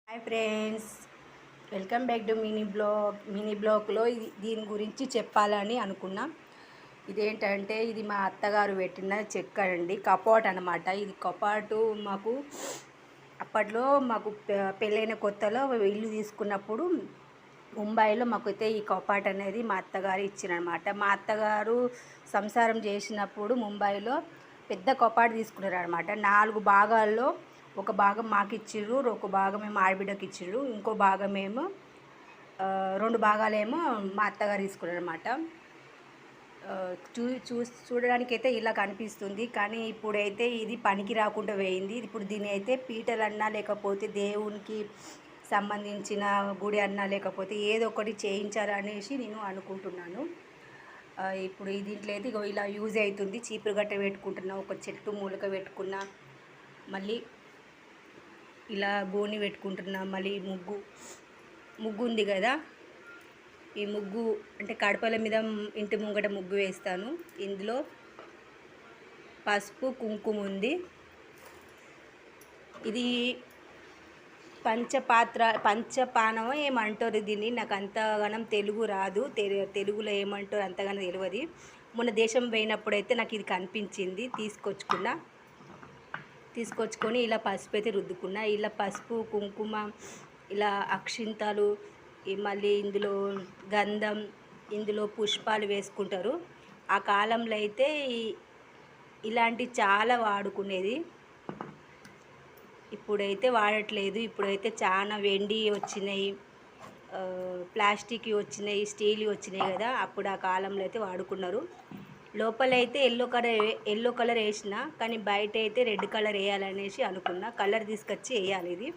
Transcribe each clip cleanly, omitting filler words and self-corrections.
Hi friends, welcome back to mini బ్లాగ్లో దీని గురించి చెప్పాలని అనుకున్నా. ఇదేంటంటే ఇది మా అత్తగారు పెట్టిన చెక్క అండి, కపాట్ అనమాట. ఇది కపాటు మాకు అప్పట్లో పెళ్ళైన కొత్తలో ఇల్లు తీసుకున్నప్పుడు ముంబైలో మాకైతే ఈ కపాట్ అనేది మా అత్తగారు ఇచ్చిరనమాట. మా అత్తగారు సంసారం చేసినప్పుడు ముంబైలో పెద్ద కపాట్ తీసుకున్నారు అనమాట. 4 భాగాల్లో ఒక భాగం మాకు ఇచ్చిర్రు, ఒక భాగం ఏమో ఆడబిడ్డకి ఇచ్చిర్రు, ఇంకో భాగం ఏమో 2 భాగాలేమో మా అత్తగారు తీసుకున్నారు అనమాట. చూడడానికి అయితే ఇలా కనిపిస్తుంది, కానీ ఇప్పుడైతే ఇది పనికి రాకుండా పోయింది. ఇప్పుడు దీని అయితే పీటలన్నా లేకపోతే దేవునికి సంబంధించిన గుడి అన్నా లేకపోతే ఏదో ఒకటి చేయించాలనేసి నేను అనుకుంటున్నాను. ఇప్పుడు దీంట్లో అయితే ఇలా యూజ్ అవుతుంది. చీపురు గట్ట పెట్టుకుంటున్నా, ఒక చెట్టు మూలక పెట్టుకున్నా, మళ్ళీ ఇలా గోని పెట్టుకుంటున్నా, మళ్ళీ ముగ్గు ఉంది కదా, ఈ ముగ్గు అంటే కడపల మీద ఇంటి ముంగట ముగ్గు వేస్తాను. ఇందులో పసుపు కుంకుమ ఉంది. ఇది పంచపానమో ఏమంటారు దీన్ని, నాకు అంతగానం తెలుగు రాదు, తెలుగులో ఏమంటారు అంతగానో తెలియదు. మొన్న దేశం పోయినప్పుడైతే నాకు ఇది కనిపించింది, తీసుకొచ్చుకొని ఇలా పసుపు అయితే రుద్దుకున్నా. ఇలా పసుపు కుంకుమ, ఇలా అక్షింతలు, మళ్ళీ ఇందులో గంధం, ఇందులో పుష్పాలు వేసుకుంటారు. ఆ కాలంలో అయితే ఇలాంటి చాలా వాడుకునేది. ఇప్పుడైతే వాడట్లేదు. ఇప్పుడైతే చాలా వెండి వచ్చినాయి, ప్లాస్టిక్ వచ్చినాయి, స్టీల్ వచ్చినాయి కదా. అప్పుడు ఆ కాలంలో అయితే వాడుకున్నారు. లోపలైతే ఎల్లో కలర్ వేసిన, కానీ బయట అయితే రెడ్ కలర్ వేయాలనేసి అనుకున్నా. కలర్ తీసుకొచ్చి వేయాలి. ఇది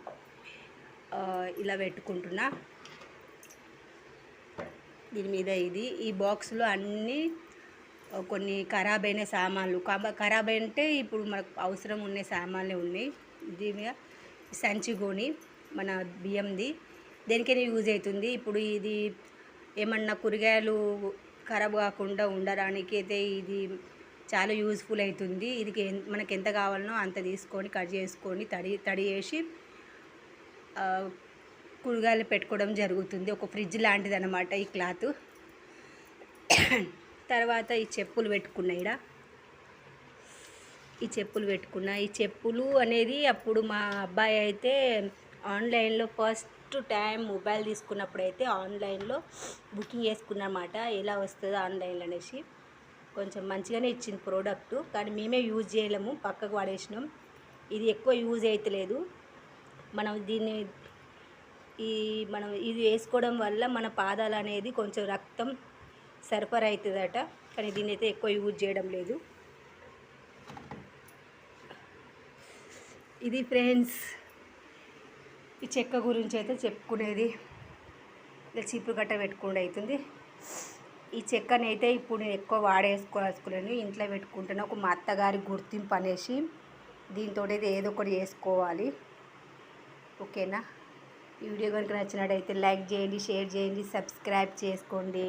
ఇలా పెట్టుకుంటున్నా. దీని మీద ఈ బాక్స్లో అన్నీ కొన్ని ఖరాబ్ అయిన సామాన్లు, ఖరాబ్ అంటే ఇప్పుడు మనకు అవసరం ఉన్న సామాన్లే ఉన్నాయి. దీని మీద సంచి గోని మన బియ్యంది దేనికైనా యూజ్ అవుతుంది. ఇప్పుడు ఇది ఏమన్నా కూరగాయలు ఖరాబ్ కాకుండా ఉండడానికి అయితే ఇది చాలా యూజ్ఫుల్ అవుతుంది. ఇది మనకి ఎంత కావాలనో అంత తీసుకొని కట్ చేసుకొని తడి చేసి కూరగాయలు పెట్టుకోవడం జరుగుతుంది. ఒక ఫ్రిడ్జ్ లాంటిది అన్నమాట ఈ క్లాత్. తర్వాత ఈ చెప్పులు పెట్టుకున్నా. ఈ చెప్పులు అనేది అప్పుడు మా అబ్బాయి అయితే ఆన్లైన్లో ఫస్ట్ టైం మొబైల్ తీసుకున్నప్పుడు అయితే ఆన్లైన్లో బుకింగ్ చేసుకున్నమాట. ఎలా వస్తుందో ఆన్లైన్లో అనేసి కొంచెం మంచిగానే ఇచ్చింది ప్రోడక్ట్, కానీ మేమే యూజ్ చేయలేము, పక్కకు పడేసినాం. ఇది ఎక్కువ యూజ్ అవుతలేదు. మనం ఇది వేసుకోవడం వల్ల మన పాదాలు అనేది కొంచెం రక్తం సరఫరా అవుతుందట, కానీ దీన్ని అయితే ఎక్కువ యూజ్ చేయడం లేదు. ఇది ఫ్రెండ్స్ ఈ చెక్క గురించి అయితే చెప్పుకునేది. ఇలా చీపురు గట్ట పెట్టుకుండా అవుతుంది. ఈ చెక్కని అయితే ఇప్పుడు నేను ఎక్కువ వాడేసుకోలేను, ఇంట్లో పెట్టుకుంటున్నా. ఒక మా అత్తగారి గుర్తింపు అనేసి దీంతో అయితే ఏదో ఒకటి చేసుకోవాలి. ఓకేనా? ఈ వీడియో కనుక నచ్చినట్టయితే లైక్ చేయండి, షేర్ చేయండి, సబ్స్క్రైబ్ చేసుకోండి.